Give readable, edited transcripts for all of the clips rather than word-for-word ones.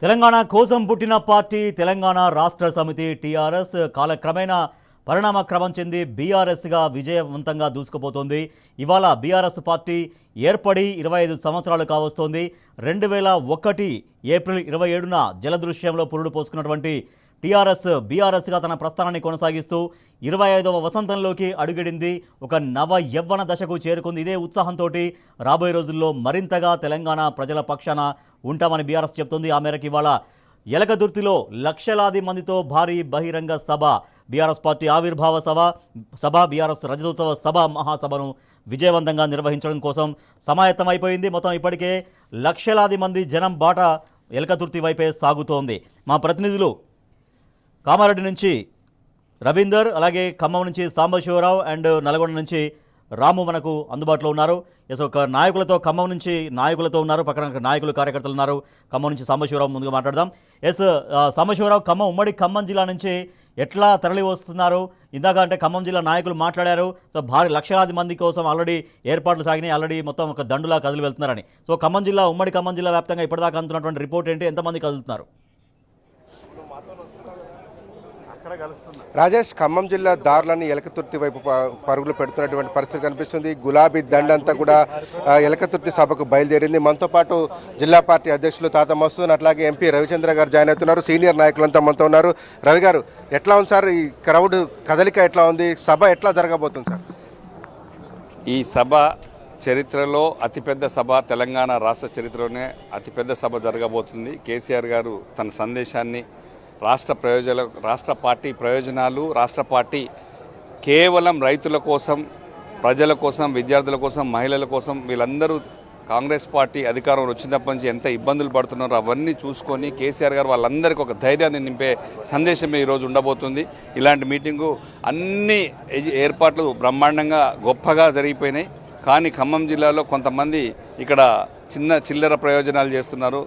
తెలంగాణ కోసం పుట్టిన పార్టీ తెలంగాణ రాష్ట్ర సమితి టీఆర్ఎస్ కాలక్రమేణా పరిణామ క్రమం చెంది బీఆర్ఎస్గా విజయవంతంగా దూసుకుపోతోంది. ఇవాళ బీఆర్ఎస్ పార్టీ ఏర్పడి 25 సంవత్సరాలు కావస్తోంది. 2001 ఏప్రిల్ 27న జలదృశ్యంలో పురుడు పోసుకున్నటువంటి టీఆర్ఎస్ బీఆర్ఎస్గా తన ప్రస్థానాన్ని కొనసాగిస్తూ 25వ వసంతంలోకి అడుగిడింది. ఒక నవ యవ్వన దశకు చేరుకుంది. ఇదే ఉత్సాహంతో రాబోయే రోజుల్లో మరింతగా తెలంగాణ ప్రజల పక్షాన ఉంటామని బీఆర్ఎస్ చెప్తోంది. ఆ మేరకు ఇవాళ ఎలకదుర్తిలో లక్షలాది మందితో భారీ బహిరంగ సభ, బీఆర్ఎస్ పార్టీ ఆవిర్భావ సభ బీఆర్ఎస్ రజతోత్సవ సభ మహాసభను విజయవంతంగా నిర్వహించడం కోసం సమాయత్తమైపోయింది. మొత్తం ఇప్పటికే లక్షలాది మంది జనం బాట ఎలకదుర్తి వైపే సాగుతోంది. మా ప్రతినిధులు కామారెడ్డి నుంచి రవీందర్, అలాగే ఖమ్మం నుంచి సాంబశివరావు అండ్ నల్గొండ నుంచి రాము మనకు అందుబాటులో ఉన్నారు. ఎస్, ఒక నాయకులతో ఖమ్మం నుంచి నాయకులతో ఉన్నారు, పక్కన నాయకులు కార్యకర్తలు ఉన్నారు. ఖమ్మం నుంచి సాంబశివరావు ముందుగా మాట్లాడదాం. ఎస్, సాంబశివరావు, ఖమ్మం జిల్లా నుంచి ఎట్లా తరలి వస్తున్నారు? ఇందాక అంటే ఖమ్మం జిల్లా నాయకులు మాట్లాడారు. సో భారీ లక్షలాది మంది కోసం ఆల్రెడీ ఏర్పాట్లు సాగినాయి, ఆల్రెడీ మొత్తం ఒక దండులా కదిలి వెళ్తున్నారని. సో ఉమ్మడి ఖమ్మం జిల్లా వ్యాప్తంగా ఇప్పటిదాకా అందుతున్నటువంటి రిపోర్ట్ ఏంటి? ఎంతమంది కదులుతున్నారు? రాజేష్, ఖమ్మం జిల్లా దారులన్నీ ఎలకతుర్తి వైపు పరుగులు పెడుతున్నటువంటి పరిస్థితి కనిపిస్తుంది. గులాబీ దండంతా కూడా ఎలకతుర్తి సభకు బయలుదేరింది. మనతో పాటు జిల్లా పార్టీ అధ్యక్షులు తాత మస్తూన్, అట్లాగే ఎంపీ రవిచంద్ర గారు జాయిన్ అవుతున్నారు. సీనియర్ నాయకులంతా మనతో ఉన్నారు. రవి గారు, ఎట్లా ఉంది సార్ ఈ క్రౌడ్ కదలిక? ఎట్లా ఉంది? సభ ఎట్లా జరగబోతుంది సార్? ఈ సభ చరిత్రలో అతిపెద్ద సభ, తెలంగాణ రాష్ట్ర చరిత్రలోనే అతిపెద్ద సభ జరగబోతుంది. కేసీఆర్ గారు తన సందేశాన్ని రాష్ట్ర పార్టీ ప్రయోజనాలు, రాష్ట్ర పార్టీ కేవలం రైతుల కోసం, ప్రజల కోసం, విద్యార్థుల కోసం, మహిళల కోసం, వీళ్ళందరూ కాంగ్రెస్ పార్టీ అధికారంలో వచ్చినప్పటి నుంచి ఎంత ఇబ్బందులు పడుతున్నారో అవన్నీ చూసుకొని కేసీఆర్ గారు వాళ్ళందరికీ ఒక ధైర్యాన్ని నింపే సందేశమే ఈరోజు ఉండబోతుంది. ఇలాంటి మీటింగు అన్ని ఏర్పాట్లు బ్రహ్మాండంగా గొప్పగా జరిగిపోయినాయి. కానీ ఖమ్మం జిల్లాలో కొంతమంది ఇక్కడ చిల్లర ప్రయోజనాలు చేస్తున్నారు.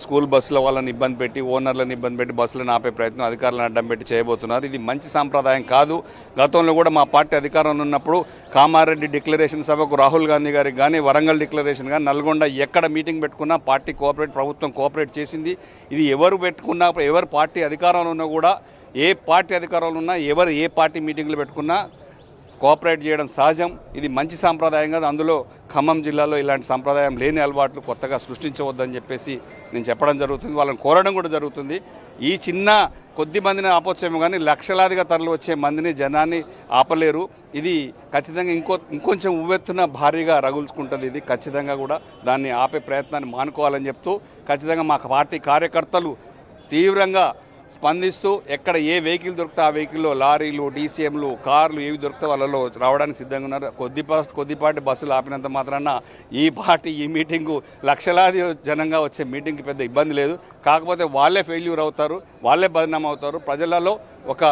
స్కూల్ బస్సుల వాళ్ళని ఇబ్బంది పెట్టి, ఓనర్లను ఇబ్బంది పెట్టి బస్సులను ఆపే ప్రయత్నం, అధికారులను అడ్డం పెట్టి చేయబోతున్నారు. ఇది మంచి సాంప్రదాయం కాదు. గతంలో కూడా మా పార్టీ అధికారంలో ఉన్నప్పుడు కామారెడ్డి డిక్లరేషన్ సభకు రాహుల్ గాంధీ గారికి కానీ, వరంగల్ డిక్లరేషన్ కానీ, నల్గొండ ఎక్కడ మీటింగ్ పెట్టుకున్నా పార్టీ ప్రభుత్వం కోఆపరేట్ చేసింది. ఇది ఎవరు పెట్టుకున్నా, ఎవరు పార్టీ అధికారంలో ఉన్నా కూడా, ఏ పార్టీ అధికారంలో ఉన్నా, ఏ పార్టీ మీటింగ్లు పెట్టుకున్నా కోఆపరేట్ చేయడం సహజం. ఇది మంచి సాంప్రదాయం కాదు. అందులో ఖమ్మం జిల్లాలో ఇలాంటి సాంప్రదాయం లేని అలవాట్లు కొత్తగా సృష్టించవద్దని చెప్పేసి నేను చెప్పడం జరుగుతుంది. వాళ్ళని కోరడం కూడా జరుగుతుంది. ఈ చిన్న కొద్ది మందిని ఆపొచ్చేమో కానీ లక్షలాదిగా తరలి వచ్చే మందిని, జనాన్ని ఆపలేరు. ఇది ఖచ్చితంగా ఇంకొంచెం ఉవ్వెత్తున భారీగా రగుల్చుకుంటుంది. ఇది ఖచ్చితంగా కూడా దాన్ని ఆపే ప్రయత్నాన్ని మానుకోవాలని చెప్తూ, ఖచ్చితంగా మా పార్టీ కార్యకర్తలు తీవ్రంగా స్పందిస్తూ ఎక్కడ ఏ వెహికల్ దొరికితే ఆ వెహికల్లో లారీలు, డీసీఎంలు, కార్లు ఏవి దొరికితే వాళ్ళలో రావడానికి సిద్ధంగా ఉన్నారు. కొద్దిపాటి బస్సులు ఆపినంత మాత్రాన ఈ మీటింగు లక్షలాది జనంగా వచ్చే మీటింగ్కి పెద్ద ఇబ్బంది లేదు. కాకపోతే వాళ్ళే ఫెయిల్యూర్ అవుతారు, వాళ్ళే బదనాం అవుతారు. ప్రజలలో ఒక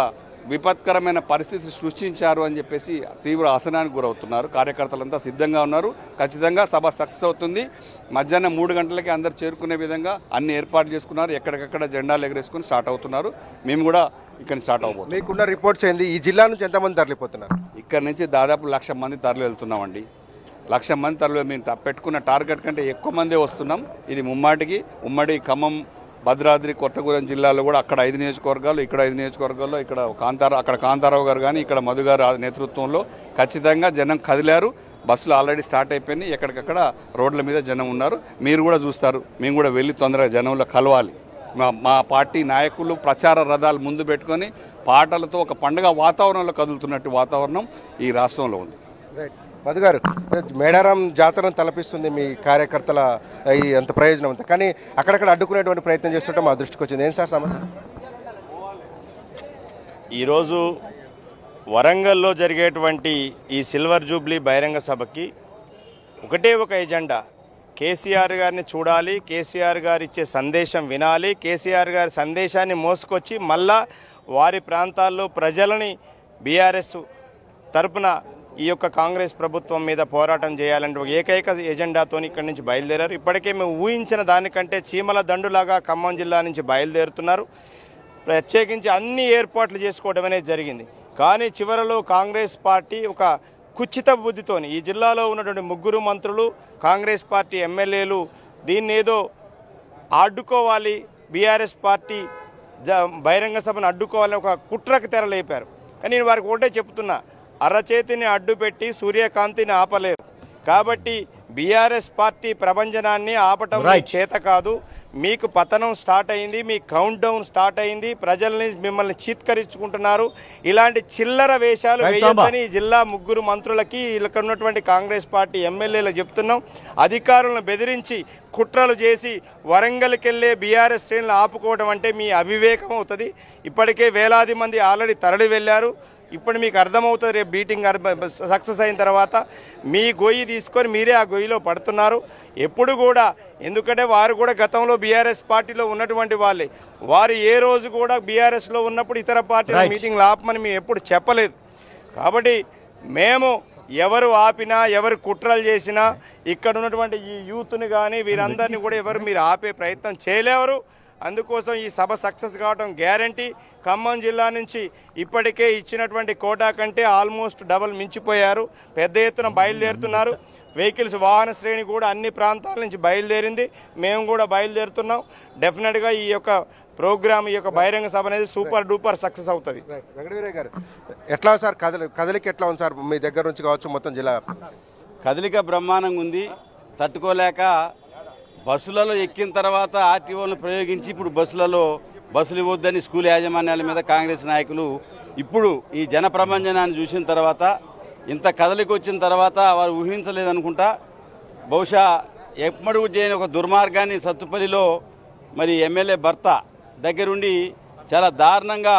విపత్కరమైన పరిస్థితి సృష్టించారు అని చెప్పేసి తీవ్ర అసహనానికి గురవుతున్నారు. కార్యకర్తలంతా సిద్ధంగా ఉన్నారు. ఖచ్చితంగా సభ సక్సెస్ అవుతుంది. మధ్యాహ్నం 3 గంటలకి అందరు చేరుకునే విధంగా అన్ని ఏర్పాట్లు చేసుకున్నారు. ఎక్కడికక్కడ జెండాలు ఎగరేసుకుని స్టార్ట్ అవుతున్నారు. మేము కూడా ఇక్కడ స్టార్ట్ అవబోతున్నాం. మీకున్న రిపోర్ట్స్ ఏంది? ఈ జిల్లా నుంచి ఎంతమంది తరలిపోతున్నారు? ఇక్కడ నుంచి దాదాపు 1,00,000 మంది తరలి వెళ్తున్నామండి. 1,00,000 మంది తరలి మేము పెట్టుకున్న టార్గెట్ కంటే ఎక్కువ మందే వస్తున్నాం. ఇది ఉమ్మడి ఖమ్మం, భద్రాద్రి కొత్తగూడెం జిల్లాలో కూడా అక్కడ 5 నియోజకవర్గాలు, ఇక్కడ 5 నియోజకవర్గాల్లో, అక్కడ కాంతారావు గారు కానీ, ఇక్కడ మధు గారు నేతృత్వంలో ఖచ్చితంగా జనం కదిలారు. బస్సులు ఆల్రెడీ స్టార్ట్ అయిపోయినాయి. ఎక్కడికక్కడ రోడ్ల మీద జనం ఉన్నారు. మీరు కూడా చూస్తారు. మేము కూడా వెళ్ళి తొందరగా జనంలో కలవాలి. మా పార్టీ నాయకులు ప్రచార రథాలు ముందు పెట్టుకొని పాటలతో ఒక పండుగ వాతావరణంలో కదులుతున్నట్టు వాతావరణం ఈ రాష్ట్రంలో ఉంది. మధు గారు, మేడారం జాతరను తలపిస్తుంది మీ కార్యకర్తల ఈ అంత ప్రయోజనం అంతా, కానీ అక్కడక్కడ అడ్డుకునేటువంటి ప్రయత్నం చేస్తుంటే మా దృష్టికి వచ్చింది. ఏం సార్ సమస్య? ఈరోజు వరంగల్లో జరిగేటువంటి ఈ సిల్వర్ జూబ్లీ బహిరంగ సభకి ఒకటే ఒక ఎజెండా. కేసీఆర్ గారిని చూడాలి, కేసీఆర్ గారు ఇచ్చే సందేశం వినాలి, కేసీఆర్ గారి సందేశాన్ని మోసుకొచ్చి మళ్ళా వారి ప్రాంతాల్లో ప్రజలని బీఆర్ఎస్ తరపున ఈ యొక్క కాంగ్రెస్ ప్రభుత్వం మీద పోరాటం చేయాలంటే ఏకైక ఎజెండాతో ఇక్కడి నుంచి బయలుదేరారు. ఇప్పటికే మేము ఊహించిన దానికంటే చీమల దండులాగా ఖమ్మం జిల్లా నుంచి బయలుదేరుతున్నారు. ప్రత్యేకించి అన్ని ఏర్పాట్లు చేసుకోవడం అనేది జరిగింది. కానీ చివరలో కాంగ్రెస్ పార్టీ ఒక కుచిత బుద్ధితోని ఈ జిల్లాలో ఉన్నటువంటి 3 మంత్రులు, కాంగ్రెస్ పార్టీ ఎమ్మెల్యేలు దీన్ని ఏదో అడ్డుకోవాలి, బీఆర్ఎస్ పార్టీ బహిరంగ సభను అడ్డుకోవాలని ఒక కుట్రకు తెరలేపారు. కానీ నేను వారికి ఒకటే చెప్తున్నా, అరచేతిని అడ్డుపెట్టి సూర్యకాంతిని ఆపలేరు. కాబట్టి బీఆర్ఎస్ పార్టీ ప్రభంజనాన్ని ఆపటం మీ చేత కాదు. మీకు పతనం స్టార్ట్ అయింది, మీ కౌంట్ డౌన్ స్టార్ట్ అయింది, ప్రజల్ని మిమ్మల్ని చీత్కరించుకుంటున్నారు. ఇలాంటి చిల్లర వేషాలు వేయొద్దని జిల్లా ముగ్గురు మంత్రులకి ఇక్కడ ఉన్నటువంటి కాంగ్రెస్ పార్టీ ఎమ్మెల్యేలకు చెప్తున్నాం. అధికారులను బెదిరించి కుట్రలు చేసి వరంగల్కి వెళ్ళే బీఆర్ఎస్ శ్రేణులు ఆపుకోవడం అంటే మీ అవివేకం అవుతుంది. ఇప్పటికే వేలాది మంది ఆల్రెడీ తరలి వెళ్ళారు. ఇప్పుడు మీకు అర్థమవుతుంది, రేపు బీటింగ్ సక్సెస్ అయిన తర్వాత మీ గొయ్యి తీసుకొని మీరే ఆ గొయ్యిలో పడుతున్నారు. ఎప్పుడు కూడా, ఎందుకంటే వారు కూడా గతంలో బీఆర్ఎస్ పార్టీలో ఉన్నటువంటి వాళ్ళే. వారు ఏ రోజు కూడా బీఆర్ఎస్లో ఉన్నప్పుడు ఇతర పార్టీల మీటింగ్లు ఆపమని మేము ఎప్పుడు చెప్పలేదు. కాబట్టి మేము ఎవరు ఆపినా, ఎవరు కుట్రలు చేసినా ఇక్కడ ఉన్నటువంటి ఈ యూత్ని కానీ వీరందరినీ కూడా ఎవరు మీరు ఆపే ప్రయత్నం చేయలేరు. అందుకోసం ఈ సభ సక్సెస్ కావడం గ్యారంటీ. ఖమ్మం జిల్లా నుంచి ఇప్పటికే ఇచ్చినటువంటి కోటా కంటే ఆల్మోస్ట్ డబల్ మించిపోయారు. పెద్ద ఎత్తున బయలుదేరుతున్నారు. వెహికల్స్ వాహన శ్రేణి కూడా అన్ని ప్రాంతాల నుంచి బయలుదేరింది. మేము కూడా బయలుదేరుతున్నాం. డెఫినెట్గా ఈ యొక్క ప్రోగ్రామ్, ఈ యొక్క బహిరంగ సభ అనేది సూపర్ డూపర్ సక్సెస్ అవుతుంది. వెంకటవీరయ్య గారు, ఎట్లా సార్ కదలిక ఎట్లా ఉంది సార్ మీ దగ్గర నుంచి కావచ్చు మొత్తం జిల్లా? కదలిక బ్రహ్మాండంగా ఉంది. తట్టుకోలేక బస్సులలో ఎక్కిన తర్వాత ఆర్టీఓలను ప్రయోగించి ఇప్పుడు బస్సులు ఇవ్వద్దని స్కూల్ యాజమాన్యాల మీద కాంగ్రెస్ నాయకులు ఇప్పుడు ఈ జన ప్రభంజనాన్ని చూసిన తర్వాత, ఇంత కదలికి వచ్చిన తర్వాత వారు ఊహించలేదనుకుంటా. బహుశా ఎప్పుడు చేయని ఒక దుర్మార్గాన్ని సత్తుపల్లిలో మరి ఎమ్మెల్యే భర్త దగ్గరుండి చాలా దారుణంగా